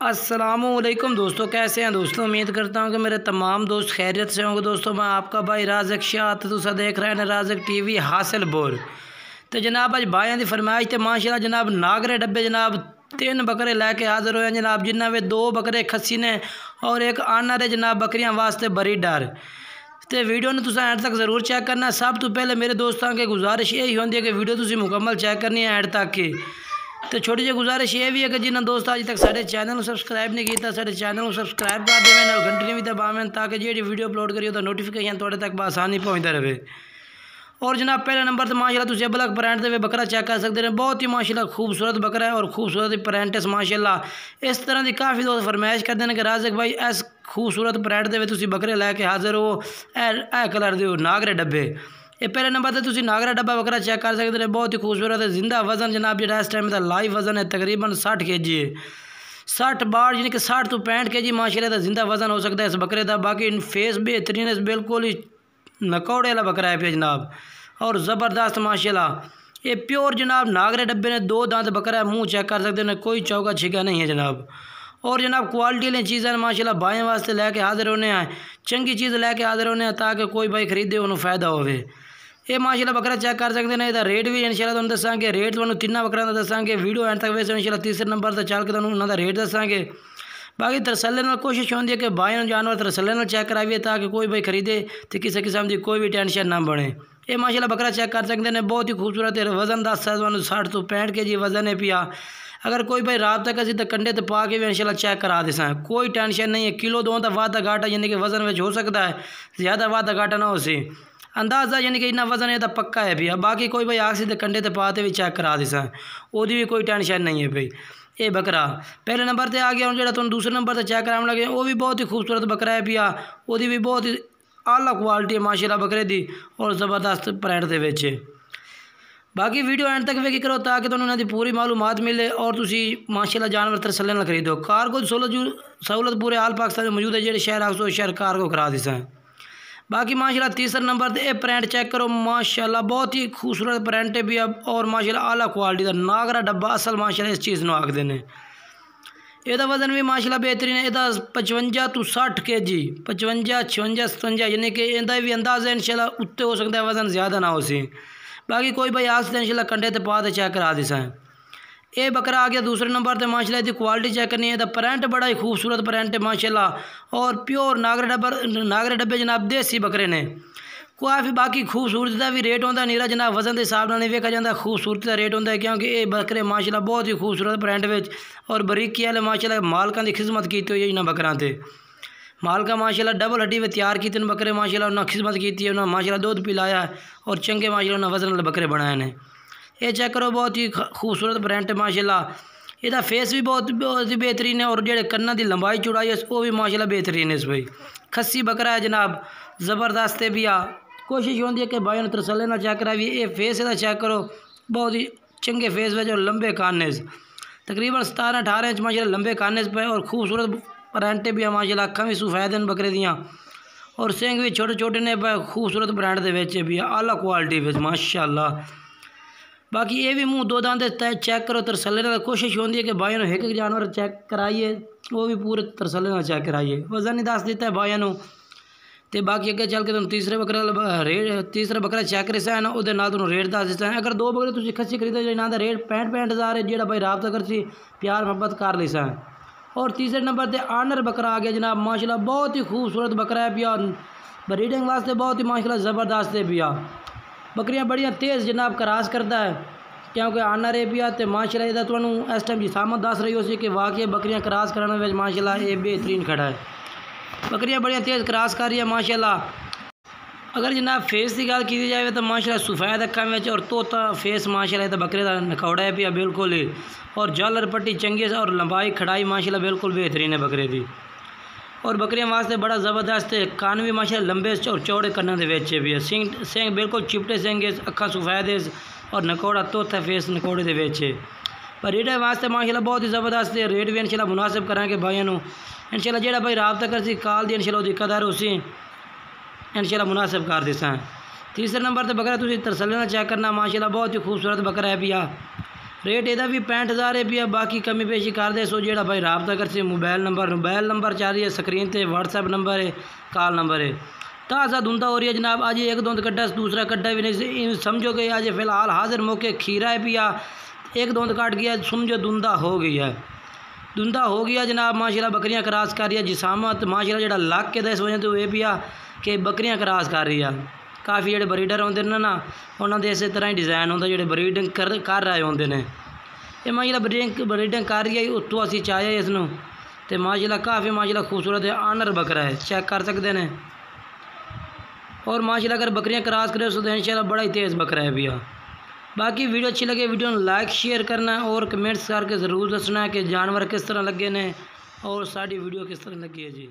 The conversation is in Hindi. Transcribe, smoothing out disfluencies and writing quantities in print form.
अस्सलामुअलैकुम दोस्तों, कैसे हैं दोस्तों। उम्मीद करता हूं कि मेरे तमाम दोस्त खैरियत से होंगे। दोस्तों मैं आपका भाई राज़क शाह तुसा देख रहे हैं राज़क टीवी हासिलपुर। तो जनाब अज भाइयों की फरमाइश तो माशाल्लाह जनाब नागरे डब्बे जनाब 3 बकरे लैके हाजिर होए जनाब, जिन्होंने वे 2 बकरे खस्सी ने और एक आनर है जनाब बकरियां वास्ते बड़ी डर। तो वीडियो ने तुसा एंड तक जरूर चेक करना। सब तो पहले मेरे दोस्तों की गुजारिश यही होती है कि वीडियो तुसी मुकम्मल चेक करनी है एंड तक की। तो छोटी जी गुजारिश ये भी है कि जिन्होंने दोस्त अज तक साढ़े चैनल को सबसक्राइब नहीं किया साढ़े चैनल को सबसक्राइब कर देवें, घंटी भी दबावें ताकि जी वीडियो अपलोड करिए तो नोटिफिकेशन थोड़े तक बसानी पहुँचता रहे। और जनाब पहले नंबर तो माशाल्लाह तुझे ब्लैक प्रिंट दे बकरा चेक कर सकते हैं। बहुत ही माशाल्लाह खूबसूरत बकरा है और खूबसूरत प्रिंट है माशाल्लाह। इस तरह की काफ़ी दोस्त फरमाइश करते हैं कि राज़क भाई इस खूबसूरत प्रिंट दे तुसी बकरे लैके हाजिर हो ए कलर दे नागरे डब्बे। ये पहले नंबर पर तुसी नागरा डब्बा बकरा चेक कर सकते हैं। बहुत ही खूबसूरत है। जिंदा वजन जनाब जो इस टाइम का लाइव वजन है तकरीबन 60 kg है। 60 बार यानी कि 60 तो 65 kg माशाल्लाह का जिंदा वजन हो सकता है इस बकरे का। बाकी फेस बेहतरीन है, बिल्कुल ही नकौड़े वाला बकरा है पे जनाब और ज़बरदस्त माशाल्लाह। ये प्योर जनाब नागरे डब्बे ने 2 दांत बकरा है। मुँह चेक कर सकते हैं, कोई चौका छिका नहीं है जनाब। और जनाब क्वालिटी वाली चीज़ें माशाल्लाह भाइयों वास्ते लैके हाजिर होने हैं, चंगी चीज़ लैके हाजिर होने हैं ताकि कोई भाई खरीदे उन्होंने फ़ायदा होवे। ये माशाल्लाह बकरा चेक कर सकते हैं। इसका रेट भी इंशाल्लाह तुहानू दसांगे। रेट तुहानू 3 बकरा का दसांगे। वीडियो एंड तक वैसे इंशाल्लाह तीसरे नंबर पर चल के तुहानू उन्होंने रेट दसांगे। बाकी तरसले नाल कोशिश होती है कि भाई जानवर तरसले नाल चेक कराइए ताकि कोई भाई खरीदे तो किसी किस्म की कोई भी टेंशन ना बने। ये माशाल्लाह बकरा चेक कर सकते हैं। बहुत ही खूबसूरत है। वजन दस है 60 तो 65 kg वजन है पिया। अगर कोई भाई रात तक असी तो कंडे तो पा के भी इंशाल्लाह चेक करा देसा, कोई टेंशन नहीं है। किलो 2 का वाधा घाटा यानी कि वजन में हो सकता है, ज़्यादा वाधा घाटा ना हो सी अंदाज़ा यानी कि इन्ना वजन है तो पक्का है भैया। बाकी कोई भाई आखसी तो कंडे तो पाते भी चेक करा देसा, ओदी भी कोई टेंशन नहीं है भाई। ये बकरा पहले नंबर पर आ गया। जो तुम दूसरे नंबर पर चेक कराने लगे वो भी बहुत ही खूबसूरत बकरा है पिया। वो भी बहुत ही आला क्वालिटी है माशाल्लाह बकरे दी और ज़बरदस्त प्रिंट दे विच। बाकी वीडियो एंड तक वेखी करो ताकि तुहानू इन्हां दी पूरी मालूमात मिले और तुसी माशाल्लाह जानवर तरसले नाल खरीदो। कार्गो सहूलत पूरे आल पाकिस्तान में मौजूद है। जो शहर आखो शहर कार्गो करा दिसा। बाकी माशाल्लाह तीसरे नंबर पर यह प्रिंट चेक करो माशाल्लाह, बहुत ही खूबसूरत प्रिंट है भी और माशाल्लाह आला क्वालिटी का नागरा डब्बा असल माशाल्लाह इस चीज़ को आखते हैं। यदा वजन भी माशाल्लाह बेहतरीन है। यदा 55 तो 60 kg 55 56 57 यानी कि इहदा भी अंदाज़ा इंशाल्लाह उत्ते हो सकता है, वजन ज़्यादा ना हो सी। बाकी कोई भाई आस इंशाल्लाह कंडे तो पा चेक करा दिसा। ये बकरा आ गया दूसरे नंबर पर। माशाल्लाह इसकी क्वालिटी चेक करनी है तो प्रिंट बड़ा ही खूबसूरत प्रिंट है माशाल्लाह और प्योर नागरे डब्बे जनाब देसी बकरे ने काफ़ी। बाकी खूबसूरती का भी रेट होता नीरा जनाब, वजन के हिसाब से नहीं वेखा जाता, खूबसूरती का रेट होता है क्योंकि ये बकरे माशाल्लाह बहुत ही खूबसूरत प्रिंट में और बरीकी वाले माशाल्लाह मालकां की खिदमत की हुई है। इन्होंने बकरों से मालका माशाल्लाह डबल हड्डी में तैयार की बकरे माशाल्लाह उन्होंने खिदमत की है। उन्होंने माशाल्लाह दूध पिलाया और चंगे माशाल्लाह उन्होंने वजन वाले बकरे बनाए हैं। ये चेक करो बहुत ही खूबसूरत प्रिंट है माशाल्लाह। इसका फेस भी बहुत ही बेहतरीन है और जो कन्ना की लंबाई चौड़ाई है वो भी माशाल्लाह बेहतरीन है। इस भाई खस्सी बकरा है जनाब, ज़बरदस्त है भी आ। कोशिश होती है कि भाई ने तरसले ना चेक कराइए। ये फेस इसका चेक करो, बहुत ही चंगे फेस में और लंबे काने तकरीबन 17-18 इंच माशाल्लाह लंबे काने पे और खूबसूरत प्रिंट भी है माशाल्लाह। अखा भी सफेद हैं बकरे दियाँ और सिंग भी छोटे छोटे ने पे खूबसूरत प्रिंट के भी आला क्वालिटी माशाल्लाह। बाकी ये भी मुँह 2 दांत चेक करो तरसले ना। कोशिश होती है कि भाई ने एक जानवर चेक कराइए वो भी पूरे तरसले ना चेक कराइए। वजन नहीं दस दिता है भाइयों को। तो बाकी अगे चल के तुम तीसरे बकरा चेक कर है ना, वो तुम रेट दस दिता है। अगर 2 बकरे तुम खस्सी खरीदो जो इन्हों का रेट 65-65 है। जो भाई रबता कर सी प्यार मोहब्बत कर लिसा है। और तीसरे नंबर पर आनर बकरा आ गया जनाब माशाल्लाह, बहुत ही खूबसूरत बकरा है पिया। ब्रीडिंग वास्ते बहुत ही माशाल्लाह ज़बरदस्त है पिया। बकरियां बड़ियां तेज़ जनाब क्रॉस करता है क्योंकि आनर है पिया। तो माशाल्लाह इहदा तुहानू इस टाइम जिसामत दस रही हो सी कि वाकई बकरियां क्रॉस करने में माशाल्लाह ये बेहतरीन खड़ा है। बकरियां बड़ियां तेज़ क्रॉस कर रही है माशाल्लाह। अगर जनाब फेस की गल की जाए तो माशाल्लाह सफ़ेद अखा में और तोता फेस माशाल्लाह बकरे का नकौड़ा है पिया बिल्कुल ही। और झालर पट्टी चंगी और लंबाई खड़ाई माशाल्लाह बिल्कुल बेहतरीन है बकरे की। और बकरियां वास्ते बड़ा ज़बरदस्त है। कान भी माशाल्लाह लंबे और चौड़े कन्ना दे विच भी है। सिंग बिल्कुल चिपटे सिंग है, अखा सफ़ेद है और नकौड़ा तोता फेस नकौड़े दे विच है। पर रेट वास्ते माशाल्लाह बहुत ही ज़बरदस्त है। रेट भी इंशाल्लाह मुनासिब करांगे भाइयों को इंशाल्लाह। जो भाई रबता कर सी कॉल दी इंशाल्लाह उसकी कदर उसी इंशाल्लाह मुनासिब कर दिसा। तीसरे नंबर पर बकरा तुम तरसले ना चेक करना माशाल्लाह, बहुत ही खूबसूरत बकरा है पिया। रेट ਇਹਦਾ भी 65,000 रुपया। बाकी कमी पेशी कर दे सो जेड़ा भाई रबता कर से मोबाइल नंबर चल रही है स्क्रीन ते व्हाट्सएप नंबर है कॉल नंबर है। ताज़ा धुंदा हो रही है जनाब। अज एक दुंद कड्डा दूसरा कड्डा भी नहीं समझो कि अज फिलहाल हाजिर मौके खीरा है पिया एक दुंद काट गया समझो धुंदा हो गई है। धुंदा हो गया जनाब माशाल्लाह बकरियां क्रॉस कर रही है जिसामत माशाल्लाह जेड़ा लग के इस वजह तो ये पिया कि बकरियां क्रॉस कर रही है। काफ़ी जेडे ब्रीडर होंगे ना उन्होंने इस तरह ही डिज़ाइन होंगे जो ब्रीडिंग कर रहे होंगे ने ये माशाल्लाह ब्रीडिंग कर रही है उत्तों असी चाहे इसनों तो माशाल्लाह काफ़ी माशाल्लाह खूबसूरत है आनर बकरा है चेक कर सकते हैं। और माशाल्लाह अगर बकरियां क्रॉस करें तो इंशाल्लाह बड़ा ही तेज़ बकरा है भैया। बाकी वीडियो अच्छी लगे वीडियो को लाइक शेयर करना है और कमेंट्स करके ज़रूर दसना है कि जानवर किस तरह लगे ने और साड़ी वीडियो किस तरह लगी है जी।